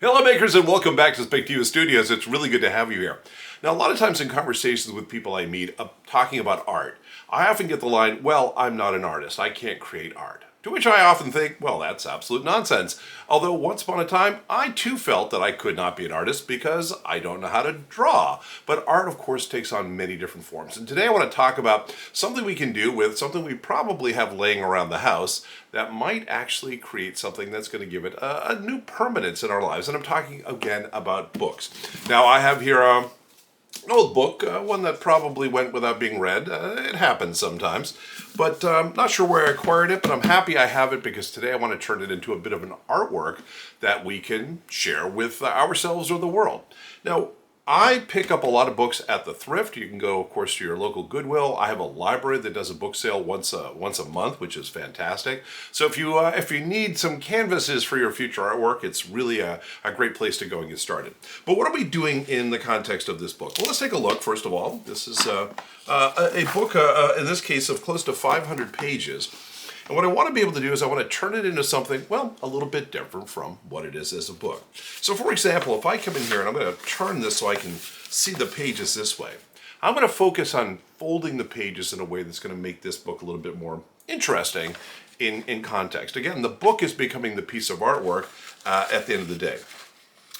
Hello makers and welcome back to Spectiva Studios. It's really good to have you here. Now a lot of times in conversations with people I meet talking about art, I often get the line, well, I'm not an artist, I can't create art. To which I often think, well, that's absolute nonsense. Although once upon a time, I too felt that I could not be an artist because I don't know how to draw. But art, of course, takes on many different forms. And today I want to talk about something we can do with something we probably have laying around the house that might actually create something that's going to give it a new permanence in our lives. And I'm talking again about books. Now I have here an old book, one that probably went without being read. It happens sometimes, but I'm not sure where I acquired it, but I'm happy I have it because today I want to turn it into a bit of an artwork that we can share with ourselves or the world. Now, I pick up a lot of books at the thrift. You can go, of course, to your local Goodwill. I have a library that does a book sale once a month, which is fantastic. So if you need some canvases for your future artwork, it's really a great place to go and get started. But what are we doing in the context of this book? Well, let's take a look. First of all, this is a book, in this case, of close to 500 pages. And what I want to be able to do is I want to turn it into something, well, a little bit different from what it is as a book. So for example, if I come in here and I'm going to turn this so I can see the pages this way, I'm going to focus on folding the pages in a way that's going to make this book a little bit more interesting in context. Again, the book is becoming the piece of artwork at the end of the day.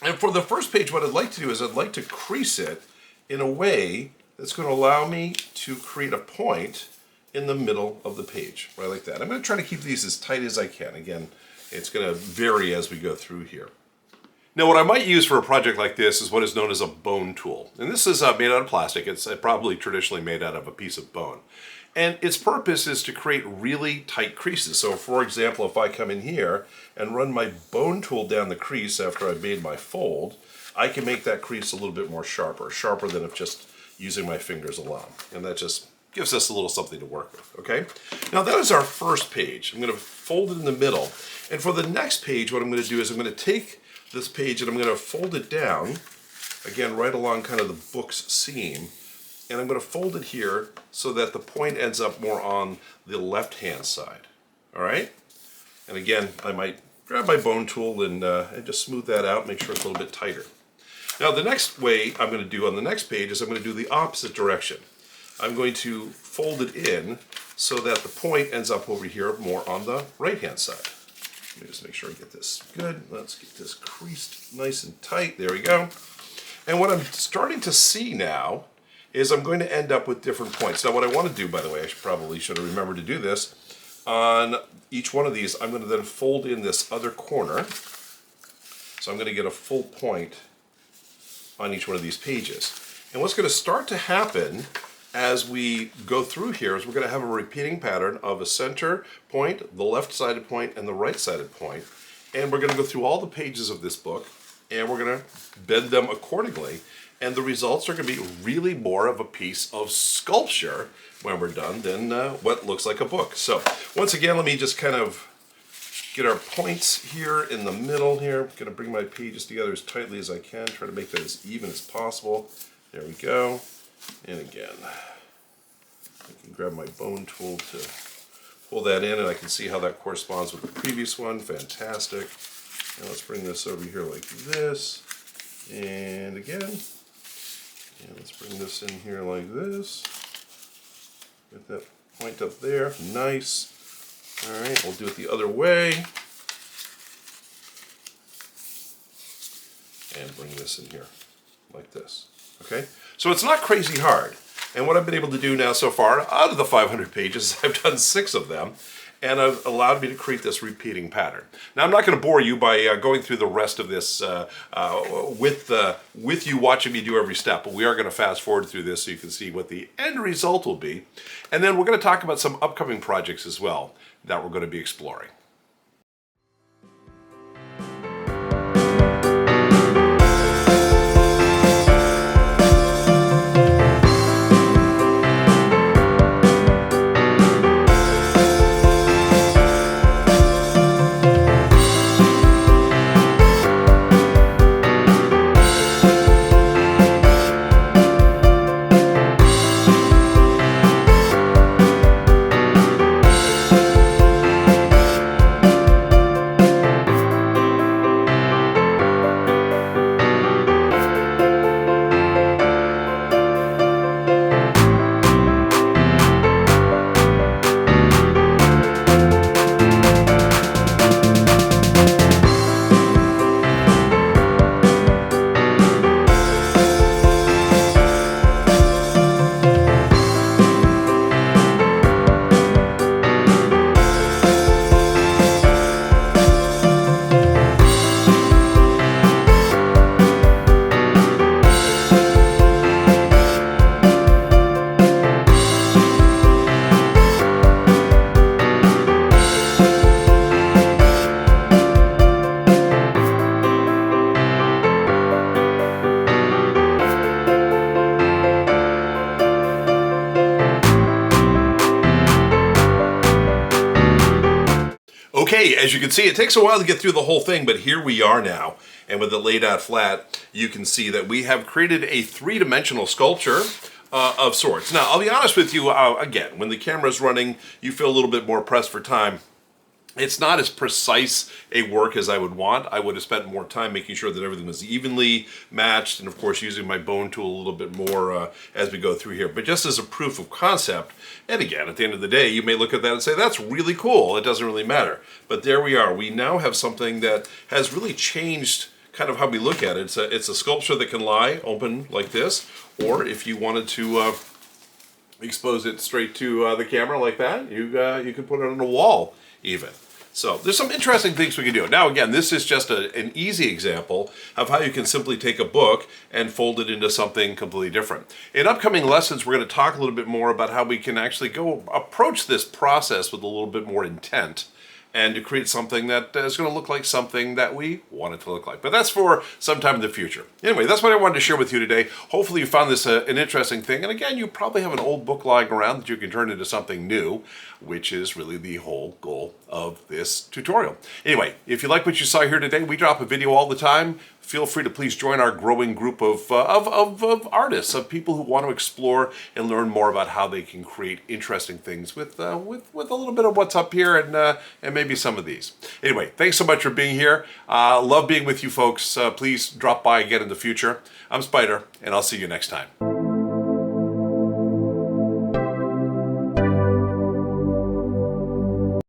And for the first page, what I'd like to do is I'd like to crease it in a way that's going to allow me to create a point in the middle of the page, right like that. I'm going to try to keep these as tight as I can. Again, it's going to vary as we go through here. Now, what I might use for a project like this is what is known as a bone tool. And this is made out of plastic. It's probably traditionally made out of a piece of bone. And its purpose is to create really tight creases. So, for example, if I come in here and run my bone tool down the crease after I've made my fold, I can make that crease a little bit more sharper than if just using my fingers alone. And that just gives us a little something to work with, okay? Now that is our first page. I'm going to fold it in the middle. And for the next page, what I'm going to do is I'm going to take this page and I'm going to fold it down, again, right along kind of the book's seam. And I'm going to fold it here so that the point ends up more on the left-hand side, all right? And again, I might grab my bone tool and just smooth that out, make sure it's a little bit tighter. Now the next way I'm going to do on the next page is I'm going to do the opposite direction. I'm going to fold it in so that the point ends up over here more on the right-hand side. Let me just make sure I get this good. Let's get this creased nice and tight. There we go. And what I'm starting to see now is I'm going to end up with different points. Now what I want to do, by the way, I probably should have remembered to do this, on each one of these, I'm going to then fold in this other corner. So I'm going to get a full point on each one of these pages. And what's going to start to happen as we go through here is we're going to have a repeating pattern of a center point, the left-sided point, and the right-sided point. And we're going to go through all the pages of this book, and we're going to bend them accordingly. And the results are going to be really more of a piece of sculpture when we're done than what looks like a book. So once again, let me just kind of get our points here in the middle here. I'm going to bring my pages together as tightly as I can, try to make that as even as possible. There we go. And again, I can grab my bone tool to pull that in, and I can see how that corresponds with the previous one. Fantastic. Now let's bring this over here like this. And again, and let's bring this in here like this. Get that point up there. Nice. All right, we'll do it the other way. And bring this in here like this. Okay? So it's not crazy hard. And what I've been able to do now so far, out of the 500 pages, I've done 6 of them, and I've allowed me to create this repeating pattern. Now I'm not going to bore you by going through the rest of this with you watching me do every step, but we are going to fast forward through this so you can see what the end result will be. And then we're going to talk about some upcoming projects as well that we're going to be exploring. As you can see, it takes a while to get through the whole thing, but here we are now. And with it laid out flat, you can see that we have created a three-dimensional sculpture of sorts. Now, I'll be honest with you, again, when the camera's running, you feel a little bit more pressed for time. It's not as precise a work as I would want. I would have spent more time making sure that everything was evenly matched, and of course using my bone tool a little bit more as we go through here. But just as a proof of concept, and again, at the end of the day, you may look at that and say, that's really cool. It doesn't really matter. But there we are. We now have something that has really changed kind of how we look at it. It's a sculpture that can lie open like this, or if you wanted to expose it straight to the camera like that, you can put it on a wall even. So there's some interesting things we can do. Now again, this is just an easy example of how you can simply take a book and fold it into something completely different. In upcoming lessons, we're going to talk a little bit more about how we can actually go approach this process with a little bit more intent, and to create something that is going to look like something that we want it to look like. But that's for sometime in the future. Anyway, that's what I wanted to share with you today. Hopefully you found this an interesting thing. And again, you probably have an old book lying around that you can turn into something new, which is really the whole goal of this tutorial. Anyway, if you like what you saw here today, we drop a video all the time. Feel free to please join our growing group of artists, of people who want to explore and learn more about how they can create interesting things with a little bit of what's up here and maybe some of these. Anyway, thanks so much for being here. Love being with you folks. Please drop by again in the future. I'm Spider, and I'll see you next time.